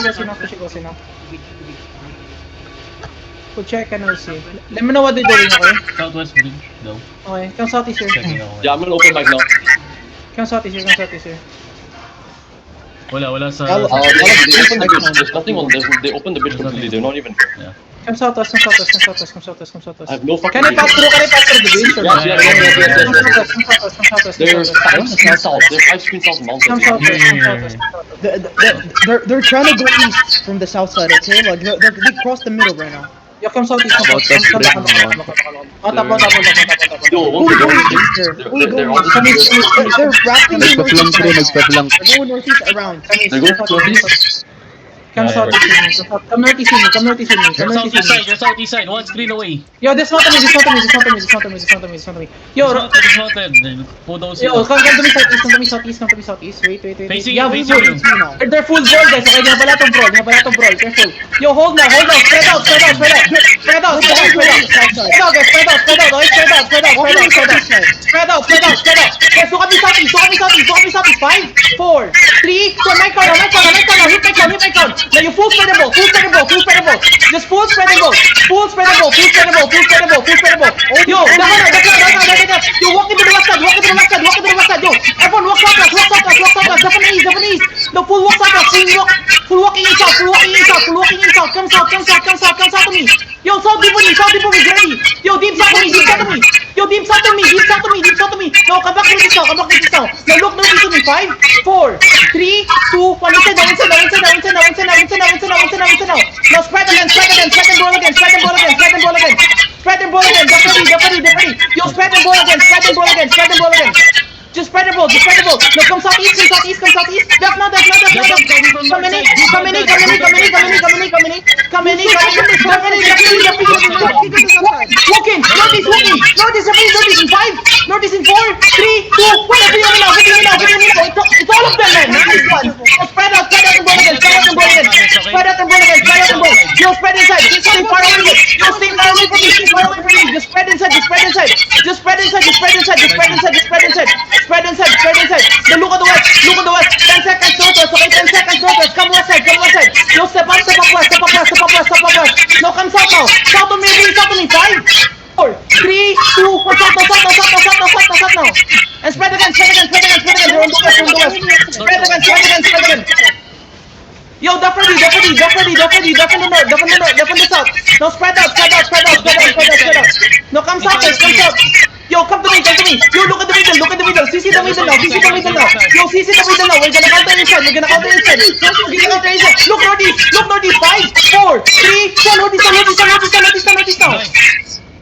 push now. We'll check and we'll see. Let me know what they're doing, okay? Southwest bridge, though. Okay, come southeast here. Checking ako. Yeah, I'm gonna open mic now. Come southeast here. Wala sa... They opened the bridge. There's nothing on this. They opened the bridge completely. They're not even here. Yeah. Come southwest. I have no fucking. Can I pass through the bridge? Yes. There's 5 screens south. There's 5 screens south mountain. Come southwest. They're trying to go east from the south side, okay? Like they crossed the middle right now. Yo, come southeast. Top. Yo, they're on the They're wrapping the northeast. Nagpa-flank. They're going northeast around. They're going northeast. Come southeast. Come northeast with me. Your southeast side, one screen away. Yo, this not me. Yo, come to me southeast. Wait. Facing Yeah, you. they're full ball, guys. Okay, nabalatong brawl. Careful. Yo, hold now. Spread out. Spread out. Guys, look at me southeast. 5, 4, 3, 2, my corner. Hit my count. Now you full spread the ball. Just full spread the ball. Yo, yo, walk into the west side. Yo, everyone walk southwest. Japanese. No, full walk southwest. Full walking inside. Come south to me. Yo, south deep for me, ready. Yo, deep south to me. Deep south to me. No, come back to this now. Now look northeast to me. 5, 4, 3, 2, 1. Inside now. Now spread again. Spread and ball again. Spread and ball again. Definitely. Yo, spread and ball again. Just spread the ball. No, come southeast. That's not. Come in. Walk in. Northeast in 5. Northeast in 4, 3, 2, 1. What do you mean now? It's all of them, man. Nice one. Spread out and ball again. Yo, spread inside. Stay far away from me. Just spread inside. Spread inside. Then look at the west. 10 seconds northwest. Okay, 10 seconds northwest. Come west side. Yo, step up west. No, come south now. South to me. 5, 4, 3, 2, 1. South now. And spread again. They're on the west. Spread again. Yo, definitely the south. No, spread out. No, come south. Yo, come to me. Yo, look at the middle. CC the middle now. Yo, CC the middle now. We're gonna counter inside. Look northeast. 5, 4, 3, 2, northeast now.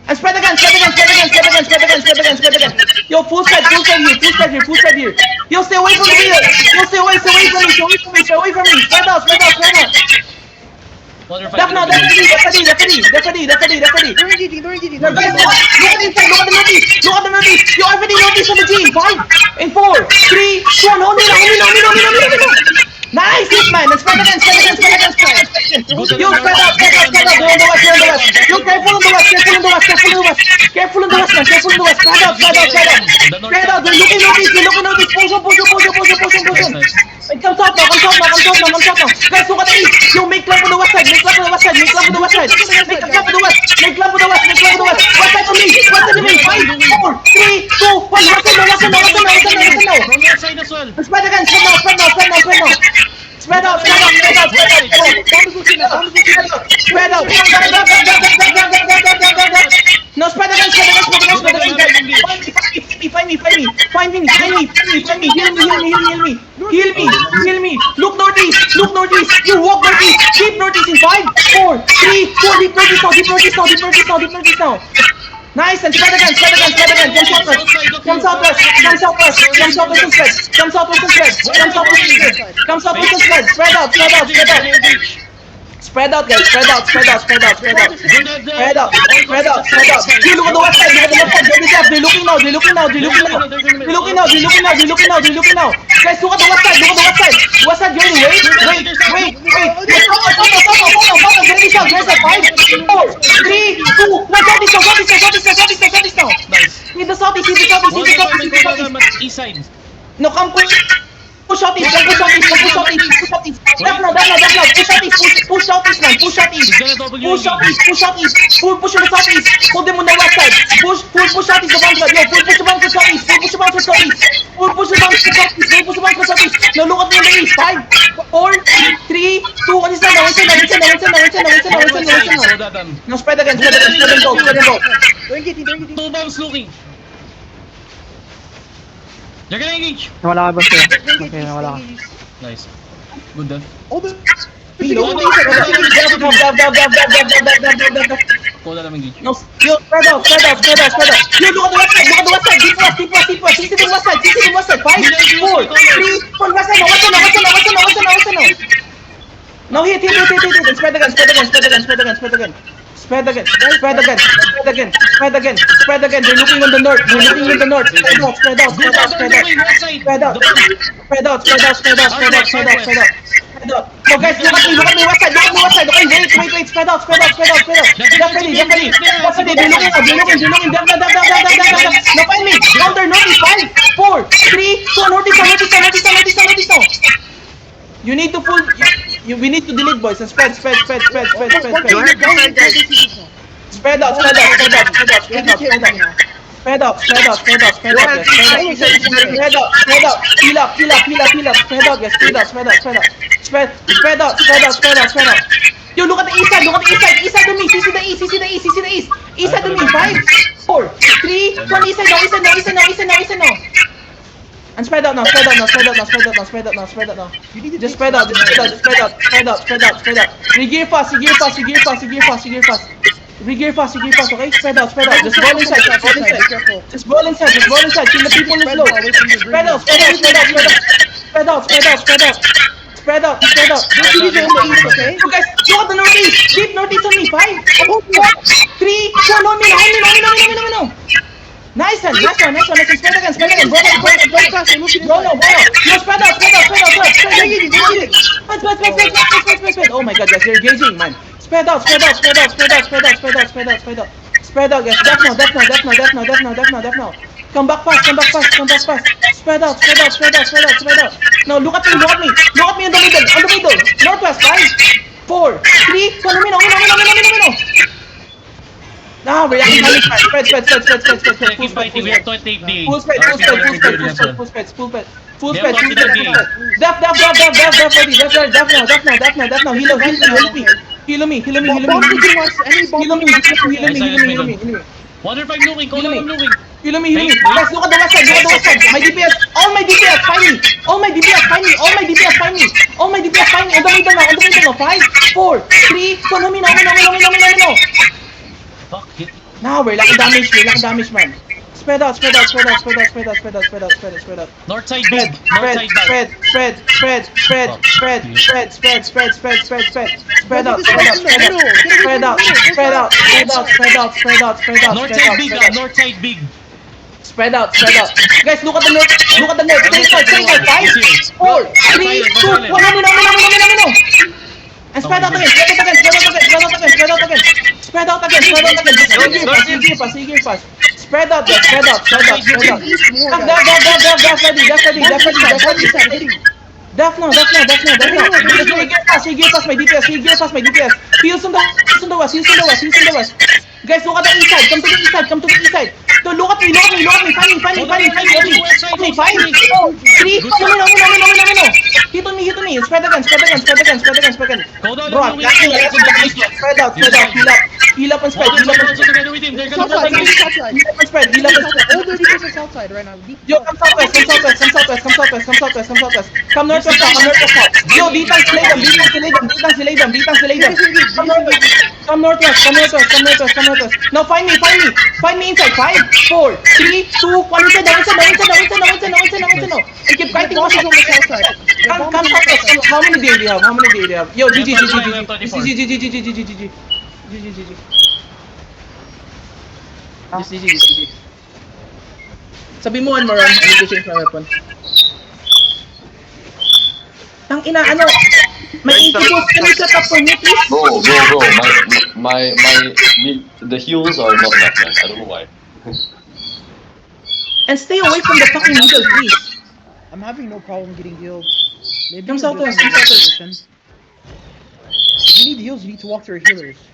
And spread again. Yo, full spread here. Yo, stay away from the middle. Stay away from me. Spread out. Definitely. They're ready. They're engaging. Look at the northeast. Yo, everybody northeast on the G. 5, in 4, 3, 2, 1. Hold me. Nice hit, man. And spread again. Yo, spread out. They're on the west. Yo, careful on the west, man. Spread out. They're looking northeast. Position. And come south now. Guys, look at the east. Yo, make love on the west side. Make love on the west. Make love on the west. West side to me. 5, 4, 3, 2, 1. Listen now. And spread again. Spread out. No, spread again. Find me. Heal me. Look northeast. You walk northeast. Deep northeast in 5, 4, 3, 2. Deep northeast now. Nice, and spread again. Come southwest and spread. Spread out. Spread out, guys. Spread out. You look at the west side. They're looking now. Guys, look at the west side. West side, ready. Wait. Stop. 5, 4, 3, 2, 1. Southeast now. Hit the southeast. East side. No, come push southeast. Push southeast, man. Push southeast. He's gonna double Push you. southeast. Push on the southeast. Hold them on the west side. Push southeast the bounce pad. Yo, push the bounce to southeast. Push the bounce to southeast. Push the bounce to southeast. Push the bounce to southeast. Now look at me on the east. 5, 4, 3, 2, 1. Inside now. Hold that down. Now spread again. Go. They're engaging. Two bombs looking. You're gonna engage. Nawala ka ba siya? Okay, nawala ka. Nice. Good done. Oh, the... Reload. Hold that engage. No, yo, spread out. Yo, look at the west side. Deep west. CC the west side. 5, 4, 3, 1. West side now. Now hit. And spread again. Spread again. They're looking on the north. Spread out. So guys, look at me west side. Okay, wait. Spread out. Just ready. They're looking. Now find me. Counter northeast. 5, 4, 3, 2, northeast now. You need to pull. We need to delete, boys, and spread. Spread out. Peel up. Spread out. Yo, look at the east side. East side to me. CC the east. East side to me. 5, 4, 3, 1. East side now. And spread out now. Just spread out. Regear fast, okay? Spread out. Just ball inside. Kill the people in slow. Spread out. Okay? You guys, look at the northeast. Deep northeast on me. 5, 4, 3, 2, on me now. Nice one. Spread again. Bro. No, spread out. Spread. Oh my god, guys, you're engaging, man. Spread out, guys. Death now. Come back fast. Spread out. Now look at me. Look at me in the middle. Northwest. 5, 4, 3, 2, no. Now we're actually damage, man. Spread. Keep fighting. We have 28 DA. Full spread. Full spread. Death ready. Death now. Heal me. Wonder if I'm looking. Call I'm looking. Heal me. Guys, look at the west side. My DPS. All my DPS. Find me. All my DPS. Find me. On the middle now. 5, 4, 3, 2, no. Fuck it. Now we're lacking damage, man. Spread out. North side big. North side back. Spread out. North side big. North side big. Spread out. Guys, look at the north. Stay inside. 5, 4, 3, 2, 1. No. And spread out again. Gear fast. Spread out. Death now. Gear fast, my DPS. Heals on the west. Guys, look at the east side. Come to the east side. So look at me. Find me. 5, 4, 3, no. Hit on me. Spread again. Bro, I'm lacking. Spread out. Heal up and spread. Outside right now. Yo, come southwest. Come northwest now. Yo, defense delay them. Come northwest. Now find me inside. 5, 4, 3, 2, 1. Inside now. And keep fighting. On the south side. Come southwest. How many days do you have? Yo, GG. GG. Sabi mo, Maron, I need to change my weapon. Tang ina, ano? May introduce ka ni setup for me, please? Bro. The heals are not enough, man. I don't know why. And stay away from the fucking middle, please. I'm having no problem getting healed. Maybe Come we'll do southwest. some position. need heals, you need to walk to our healers.